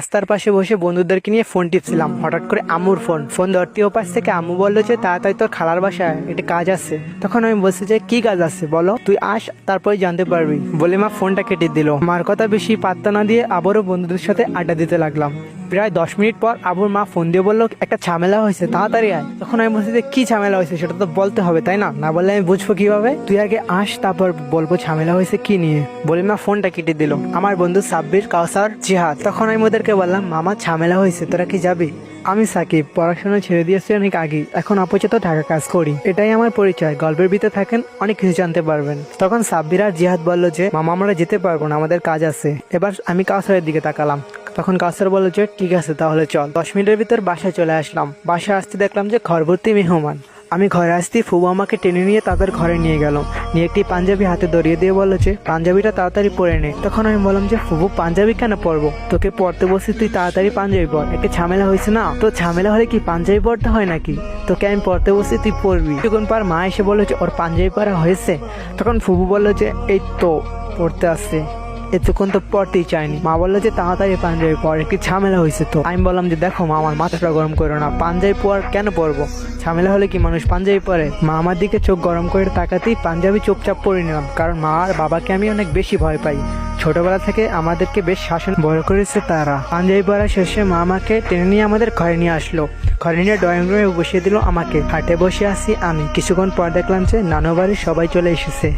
রাস্তার পাশে বসে বন্ধুদেরকে নিয়ে ফোন টিপছিলাম, হঠাৎ করে আম্মুর ফোন ধরতে ওপাশ থেকে আম্মু বললো যে তাড়াতাড়ি তোর খালার বাসায় একটা কাজ আছে। তখন আমি বলছি যে কি কাজ আছে বলো, তুই আস তারপরে জানতে পারবি বলে মা ফোনটা কেটে দিল। মার কথা বেশি পাত্তা না দিয়ে আবারও বন্ধুদের সাথে আড্ডা দিতে লাগলাম। প্রায় 10 মিনিট পর আবুর মা ফোন দিয়ে বললো একটা ঝামেলা হয়েছে, তাড়াতাড়ি আয়। তখন আমি বলছি যে কি ঝামেলা হয়েছে সেটা তো বলতে হবে তাই না, না বললে আমি বুঝবো কিভাবে, তুই আগে আস তারপর বলবো ঝামেলা হয়েছে কি নিয়ে। বলে মা ফোনটা কেটে দিল। আমার বন্ধু সাব্বির, কাউসার, জিহাদ। তখন আমি ওদেরকে বললাম মামা ঝামেলা হয়েছে, তোরা কি যাবি? আমি সাকিব, পড়াশোনা ছেড়ে দিয়েছি অনেক আগে, এখন আপাতত ঢাকা কাজ করি। এটাই আমার পরিচয়, গল্পের ভিতরে থাকেন অনেক কিছু জানতে পারবেন। তখন সাব্বির আর জিহাদ বললো যে মামা আমরা যেতে পারবো না, আমাদের কাজ আছে। এবার আমি কাউসারের দিকে তাকালাম। তখন কাউসার বললো যে ঠিক আছে তাহলে চল। 10 মিনিটের ভিতর বাসায় চলে আসলাম। বাসায় আসতে দেখলাম যে ঘর ভর্তি মেহমান। আমি ঘরে আসতেই ফুবু আমাকে টেনে নিয়ে তাদের ঘরে নিয়ে গেল, নিয়ে একটি পাঞ্জাবি হাতে ধরিয়ে দিয়ে বললো যে পাঞ্জাবিটা তাড়াতাড়ি পরে নে। তখন আমি বললাম যে ফুবু পাঞ্জাবি কেন পরবো, তোকে পড়তে বসে তুই তাড়াতাড়ি পাঞ্জাবি পর, একটা ঝামেলা হয়েছে না। তো ঝামেলা হলে কি পাঞ্জাবি পরতে হয় নাকি, তোকে আমি পড়তে বসে তুই পরবি। কিছুক্ষণ পর মা এসে বললো যে ওর পাঞ্জাবি পরা হয়েছে। তখন ফুবু বললো যে এই তো পড়তে আসছে, এতক্ষণ তো পড়তেই চায়নি। মা বললো যে তাড়াতাড়ি পাঞ্জাবি পর, একটু ঝামেলা হয়েছে। তো আমি বললাম যে দেখো মা আমার মাথাটা গরম করো না, পাঞ্জাবি পর কেন পরবো, ঝামেলা হলে কি মানুষ পাঞ্জাবি পরে? মা আমার দিকে চোখ গরম করে তাকাতেই পাঞ্জাবি চুপচাপ পরে নিলাম, কারণ মা আর বাবাকে আমি অনেক বেশি ভয় পাই। ছোটবেলা থেকে আমাদেরকে বেশ শাসন বড় করেছে তারা। পাঞ্জাবি পরা শেষে মা আমাকে টেনে নিয়ে আমাদের ঘরে নিয়ে আসলো। ঘরে নিয়ে ড্রয়িং রুমে বসিয়ে দিল আমাকে। হাটে বসে আছি আমি। কিছুক্ষণ পর দেখলাম যে নানু বাড়ির সবাই চলে এসেছে।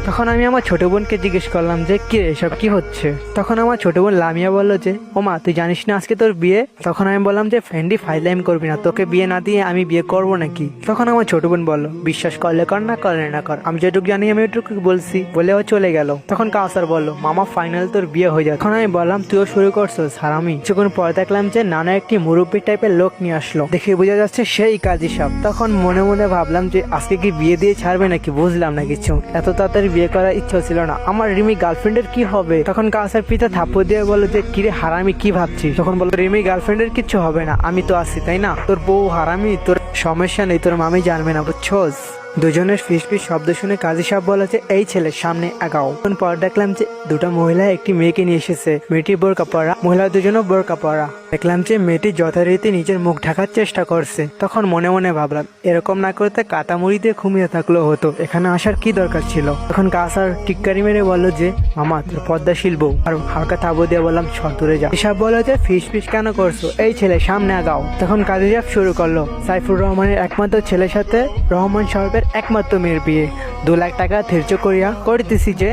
তখন আমি আমার ছোট বোনকে জিজ্ঞেস করলাম যে কি রে এসব কি হচ্ছে। তখন আমার ছোট বোন লামিয়া বললো যে ও মা তুই জানিস না আজকে তোর বিয়ে। তখন আমি বললাম যে ফ্রেন্ডি ফাইজলামি করবি না, তোকে বিয়ে না দিয়ে আমি বিয়ে করবো নাকি। তখন আমার ছোট বোন বললো বিশ্বাস করলে কর, না করলে না কর, আমি যেটুকু জানি আমি এটুকু বলছি, বলে ও চলে গেল। তখন কাউসার বললো মামা ফাইনাল তোর বিয়ে হয়ে যায়। তখন আমি বললাম তুইও শুরু করছিস হারামি। কিছুক্ষণ পরে দেখলাম যে নানা একটি মুরব্বী টাইপের লোক নিয়ে আসলো, দেখে বোঝা যাচ্ছে সেই কাজী সাহেব। তখন মনে মনে ভাবলাম যে আজকে কি বিয়ে দিয়ে ছাড়বে নাকি, বুঝলাম না কিছু। এত তাড়াতাড়ি বিয়ে করার ইচ্ছা ছিল না আমার। রিমি গার্লফ্রেন্ডের কি হবে? তখন কাউসার পিতা থাপ্পড় দিয়ে বললো যে কিরে হারামি কি ভাবছিস? তখন বললো রিমি গার্লফ্রেন্ডের কিচ্ছু হবে না, আমি তো আছি তাই না, তোর বউ হারামি, তোর সমস্যা নেই, তোর মামি জানবে না বুঝছোস। দুজনের ফিস শব্দ শুনে কাজী সাহেব বলে যে এই ছেলে সামনে আগাও। পর দেখলাম যে দুটা মহিলা একটি মেয়েকে নিয়ে এসেছে, মেয়েটি বোরকা পরা, মহিলা দুজনও বোরকা পরা। দেখলাম যে মেয়েটি যথারীতি নিজের মুখ ঢাকার চেষ্টা করছে। তখন মনে মনে ভাবলাম এরকম না করতে কাটামুড়ি দিয়ে ঘুমিয়ে থাকলেও হতো, এখানে আসার কি দরকার ছিল। তখন কাউসার টিক্কারি মেরে বললো যে মামা তোর পদ্মাশীল বউ, আর হালকা তাবু দিয়ে বললাম দূরে যা। এসব বলে যে ফিস কেন করছো, এই ছেলে সামনে আগাও। তখন কাজী সাহেব শুরু করলো সাইফুর রহমানের একমাত্র ছেলের সাথে রহমান সাহেবের একমাত্র মেয়ের বিয়ে। 2 লাখ টাকা ধার্য করিয়া করিতেছি যে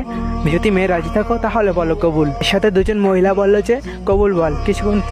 যদি মেয়ে রাজি থাকো তাহলে বলো কবুল। এর সাথে দুজন মহিলা বললো যে কবুল বল। কিছুক্ষণ